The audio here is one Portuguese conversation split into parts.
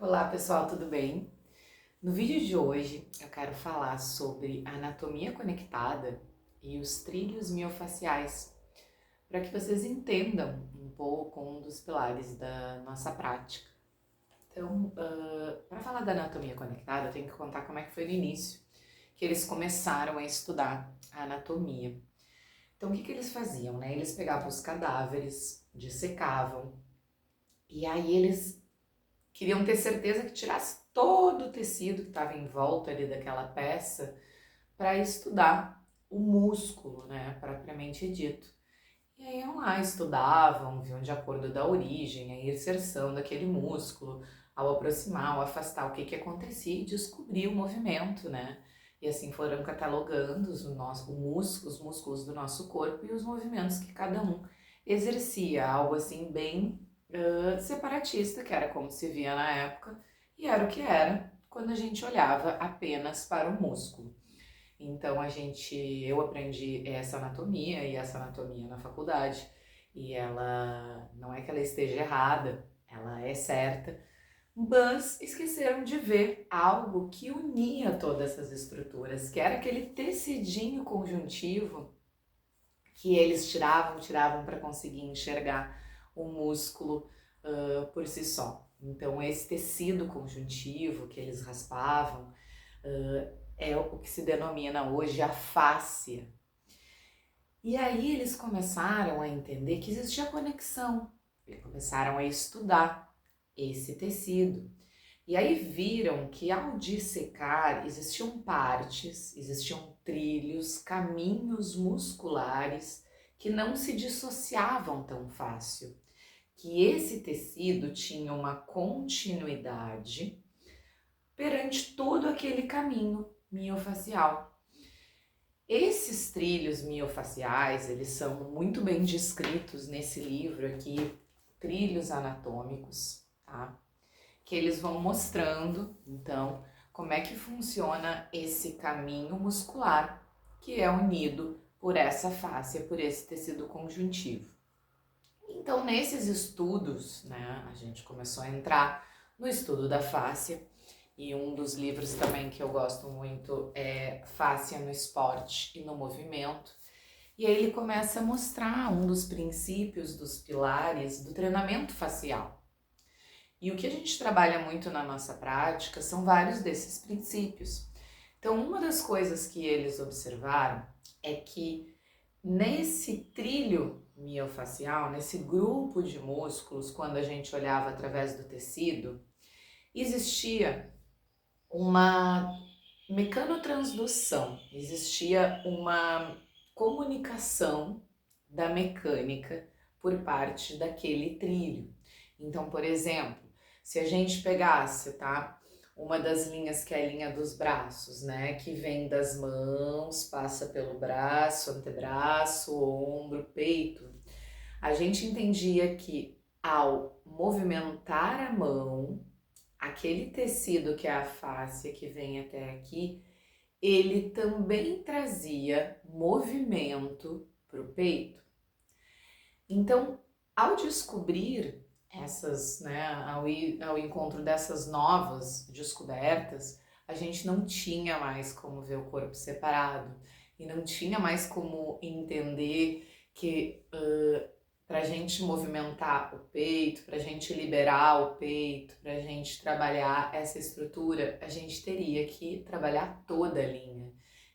Olá pessoal, tudo bem? No vídeo de hoje eu quero falar sobre a anatomia conectada e os trilhos miofaciais, para que vocês entendam um pouco um dos pilares da nossa prática. Então, para falar da anatomia conectada, eu tenho que contar como é que foi no início que eles começaram a estudar a anatomia. Então, o que eles faziam, né? Eles pegavam os cadáveres, dissecavam, e aí eles queriam ter certeza que tirasse todo o tecido que estava em volta ali daquela peça para estudar o músculo, né, propriamente dito. E aí iam lá, estudavam, viam de acordo da origem, a inserção daquele músculo, ao aproximar, ao afastar, o que que acontecia e descobrir o movimento, né? E assim foram catalogando os músculos do nosso corpo e os movimentos que cada um exercia, algo assim bem separatista, que era como se via na época, e era o que era quando a gente olhava apenas para o músculo. Então eu aprendi essa anatomia e essa anatomia na faculdade, e ela não é que ela esteja errada, ela é certa, mas esqueceram de ver algo que unia todas essas estruturas, que era aquele tecidinho conjuntivo que eles tiravam para conseguir enxergar o músculo por si só. Então, esse tecido conjuntivo que eles raspavam é o que se denomina hoje a fáscia. E aí eles começaram a entender que existia conexão, eles começaram a estudar esse tecido. E aí viram que ao dissecar existiam partes, existiam trilhos, caminhos musculares que não se dissociavam tão fácil, que esse tecido tinha uma continuidade perante todo aquele caminho miofacial. Esses trilhos miofaciais, eles são muito bem descritos nesse livro aqui, Trilhos Anatômicos, tá? Que eles vão mostrando, então, como é que funciona esse caminho muscular que é unido por essa fáscia, por esse tecido conjuntivo. Então, nesses estudos, né, a gente começou a entrar no estudo da fáscia, e um dos livros também que eu gosto muito é Fáscia no Esporte e no Movimento. E aí ele começa a mostrar um dos princípios, dos pilares do treinamento facial. E o que a gente trabalha muito na nossa prática são vários desses princípios. Então, uma das coisas que eles observaram é que nesse trilho miofacial, nesse grupo de músculos, quando a gente olhava através do tecido, existia uma mecanotransdução, existia uma comunicação da mecânica por parte daquele trilho. Então, por exemplo, se a gente pegasse, tá, uma das linhas que é a linha dos braços, né, que vem das mãos, passa pelo braço, antebraço, ombro, peito, a gente entendia que ao movimentar a mão, aquele tecido que é a fáscia que vem até aqui, ele também trazia movimento para o peito. Então, ao descobrir essas, né, ao encontro dessas novas descobertas, a gente não tinha mais como ver o corpo separado e não tinha mais como entender que para a gente movimentar o peito, para a gente liberar o peito, para a gente trabalhar essa estrutura, a gente teria que trabalhar toda a linha.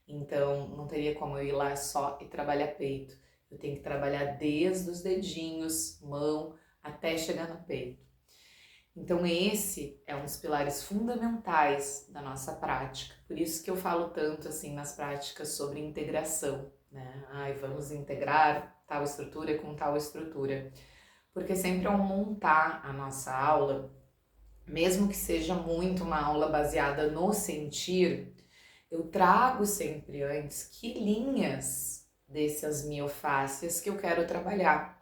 Então, não teria como eu ir lá só e trabalhar peito. Eu tenho que trabalhar desde os dedinhos, mão, até chegar no peito. Então esse é um dos pilares fundamentais da nossa prática. Por isso que eu falo tanto assim nas práticas sobre integração, né? Ai, vamos integrar tal estrutura com tal estrutura. Porque sempre ao montar a nossa aula, mesmo que seja muito uma aula baseada no sentir, eu trago sempre antes que linhas dessas miofáscias que eu quero trabalhar.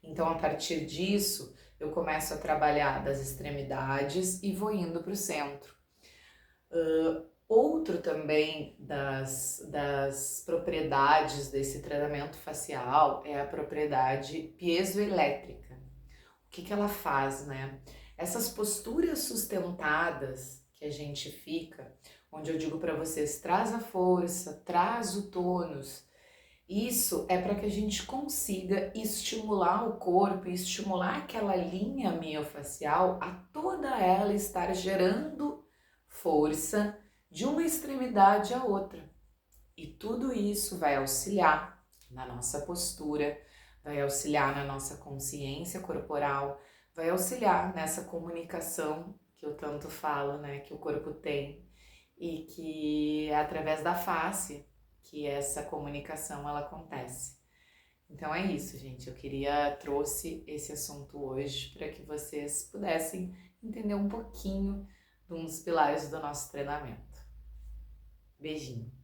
Então, a partir disso, eu começo a trabalhar das extremidades e vou indo para o centro. Outro também das propriedades desse treinamento facial é a propriedade piezoelétrica. O que ela faz, né? Essas posturas sustentadas que a gente fica, onde eu digo para vocês, traz a força, traz o tônus, isso é para que a gente consiga estimular o corpo e estimular aquela linha miofascial a toda ela estar gerando força de uma extremidade à outra. E tudo isso vai auxiliar na nossa postura, vai auxiliar na nossa consciência corporal, vai auxiliar nessa comunicação que eu tanto falo, né, que o corpo tem e que é através da face que essa comunicação ela acontece. Então é isso, gente. Trouxe esse assunto hoje para que vocês pudessem entender um pouquinho de um dos pilares do nosso treinamento. Beijinho.